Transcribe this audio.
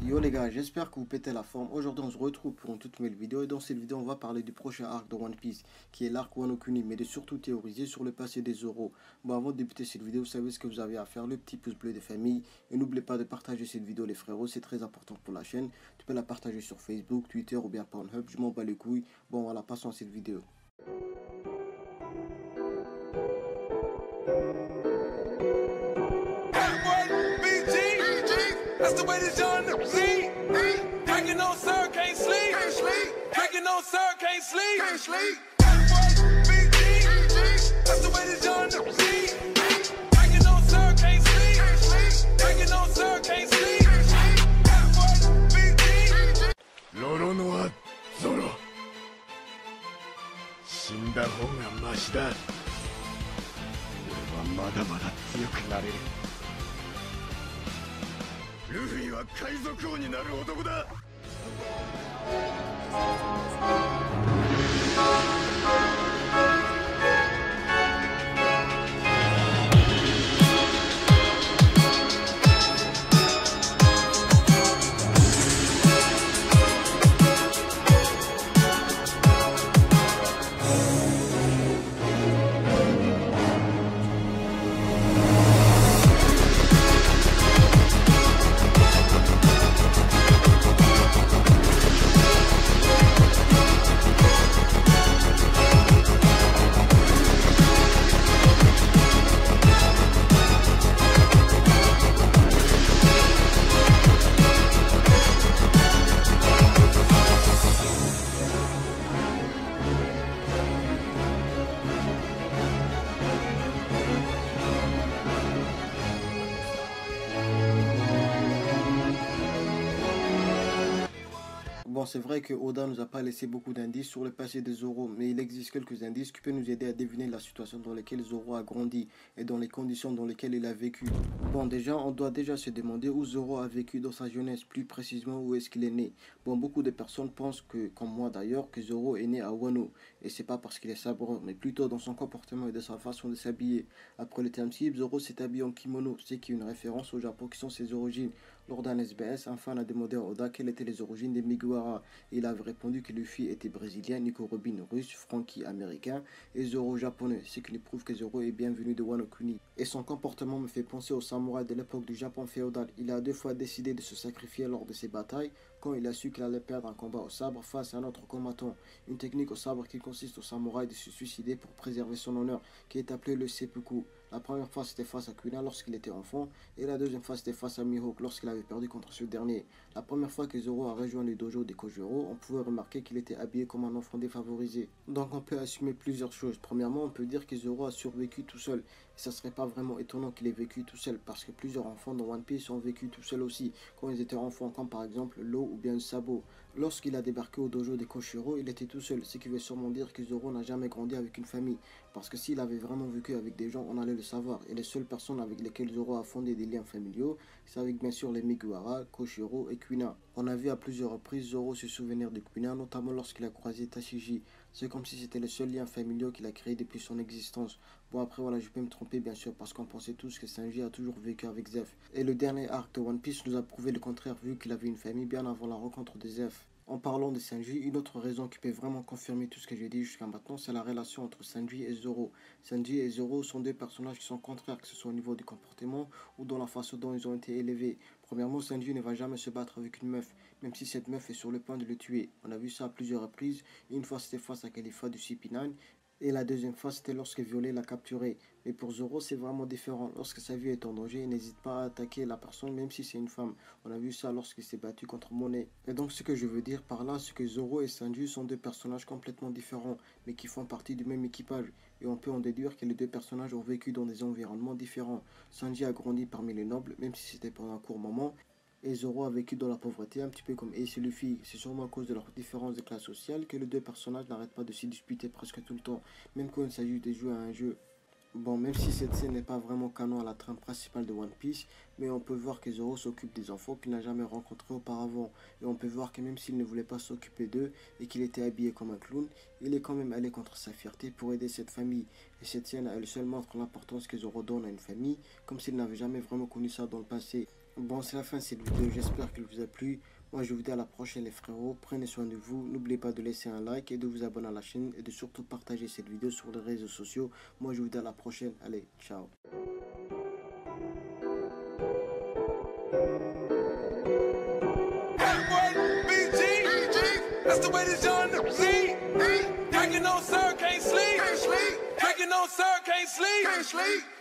Yo les gars, j'espère que vous pétez la forme. Aujourd'hui on se retrouve pour une toute nouvelle vidéo et dans cette vidéo on va parler du prochain arc de One Piece qui est l'arc Wano Kuni, mais de surtout théoriser sur le passé des Zoro. Bon, avant de débuter cette vidéo, vous savez ce que vous avez à faire, le petit pouce bleu de famille, et n'oubliez pas de partager cette vidéo les frérots, c'est très important pour la chaîne. Tu peux la partager sur Facebook, Twitter ou bien Pornhub, je m'en bats les couilles. Bon voilà, passons à cette vidéo. That's the way this young see. Drinking on sir, can't sleep. Drinking on sir, can't sleep. That's the way this young see. Drinking on sir, can't sleep. Drinking on sir, can't sleep. Loro no Zoro. 死んだ方がマシだ。俺はまだまだ強くなれる。ルフィは海賊王になる男だ。Bon, c'est vrai que Oda nous a pas laissé beaucoup d'indices sur le passé de Zoro, mais il existe quelques indices qui peuvent nous aider à deviner la situation dans laquelle Zoro a grandi et dans les conditions dans lesquelles il a vécu. Bon, déjà, on doit déjà se demander où Zoro a vécu dans sa jeunesse, plus précisément où est-ce qu'il est né. Bon, beaucoup de personnes pensent que, comme moi d'ailleurs, que Zoro est né à Wano, et c'est pas parce qu'il est sabreur, mais plutôt dans son comportement et de sa façon de s'habiller. Après le terme cible, Zoro s'est habillé en kimono, ce qui est une référence au Japon qui sont ses origines. Lors d'un SBS, un fan a demandé à Oda quelles étaient les origines des Mugiwara. Il avait répondu que Luffy était brésilien, Nico Robin russe, Franky américain et Zoro japonais, ce qui nous prouve que Zoro est bien venu de Wano Kuni. Et son comportement me fait penser aux samouraïs de l'époque du Japon féodal. Il a deux fois décidé de se sacrifier lors de ses batailles quand il a su qu'il allait perdre un combat au sabre face à un autre combattant. Une technique au sabre qui consiste au samouraï de se suicider pour préserver son honneur, qui est appelé le seppuku. La première fois c'était face à Kuina lorsqu'il était enfant et la deuxième fois c'était face à Mihawk lorsqu'il avait perdu contre ce dernier. La première fois que Zoro a rejoint le dojo des Kojiro, on pouvait remarquer qu'il était habillé comme un enfant défavorisé. Donc on peut assumer plusieurs choses. Premièrement, on peut dire que Zoro a survécu tout seul. Et ça serait pas vraiment étonnant qu'il ait vécu tout seul parce que plusieurs enfants dans One Piece ont vécu tout seul aussi quand ils étaient enfants, comme par exemple Law ou bien Sabo. Lorsqu'il a débarqué au dojo des Koshiro, il était tout seul, ce qui veut sûrement dire que Zoro n'a jamais grandi avec une famille. Parce que s'il avait vraiment vécu avec des gens, on allait le savoir. Et les seules personnes avec lesquelles Zoro a fondé des liens familiaux, c'est avec bien sûr les Mugiwara, Koshiro et Kuina. On a vu à plusieurs reprises Zoro se souvenir de Kuina, notamment lorsqu'il a croisé Tashigi. C'est comme si c'était le seul lien familial qu'il a créé depuis son existence. Bon, après voilà, je peux me tromper bien sûr parce qu'on pensait tous que Sanji a toujours vécu avec Zeph. Et le dernier arc de One Piece nous a prouvé le contraire vu qu'il avait une famille bien avant la rencontre de Zeph. En parlant de Sanji, une autre raison qui peut vraiment confirmer tout ce que j'ai dit jusqu'à maintenant, c'est la relation entre Sanji et Zoro. Sanji et Zoro sont deux personnages qui sont contraires, que ce soit au niveau du comportement ou dans la façon dont ils ont été élevés. Premièrement, Sanji ne va jamais se battre avec une meuf, même si cette meuf est sur le point de le tuer. On a vu ça à plusieurs reprises. Une fois c'était face à Khalifa du CP9 et la deuxième fois c'était lorsque Violet l'a capturé. Mais pour Zoro c'est vraiment différent. Lorsque sa vie est en danger, il n'hésite pas à attaquer la personne même si c'est une femme. On a vu ça lorsqu'il s'est battu contre Monet. Et donc ce que je veux dire par là, c'est que Zoro et Sanji sont deux personnages complètement différents, mais qui font partie du même équipage. Et on peut en déduire que les deux personnages ont vécu dans des environnements différents. Sanji a grandi parmi les nobles, même si c'était pendant un court moment. Et Zoro a vécu dans la pauvreté, un petit peu comme Ace et Luffy. C'est sûrement à cause de leur différence de classe sociale que les deux personnages n'arrêtent pas de s'y disputer presque tout le temps, même quand il s'agit de jouer à un jeu. Bon, même si cette scène n'est pas vraiment canon à la trame principale de One Piece, mais on peut voir que Zoro s'occupe des enfants qu'il n'a jamais rencontrés auparavant. Et on peut voir que même s'il ne voulait pas s'occuper d'eux et qu'il était habillé comme un clown, il est quand même allé contre sa fierté pour aider cette famille. Et cette scène, elle seule montre l'importance que Zoro donne à une famille, comme s'il n'avait jamais vraiment connu ça dans le passé. Bon, c'est la fin de cette vidéo. J'espère qu'elle vous a plu. Moi, je vous dis à la prochaine, les frérots. Prenez soin de vous. N'oubliez pas de laisser un like et de vous abonner à la chaîne et de surtout partager cette vidéo sur les réseaux sociaux. Moi, je vous dis à la prochaine. Allez, ciao. That's the way this young lead. Drinking on sir, can't sleep. Drinking on sir, can't sleep.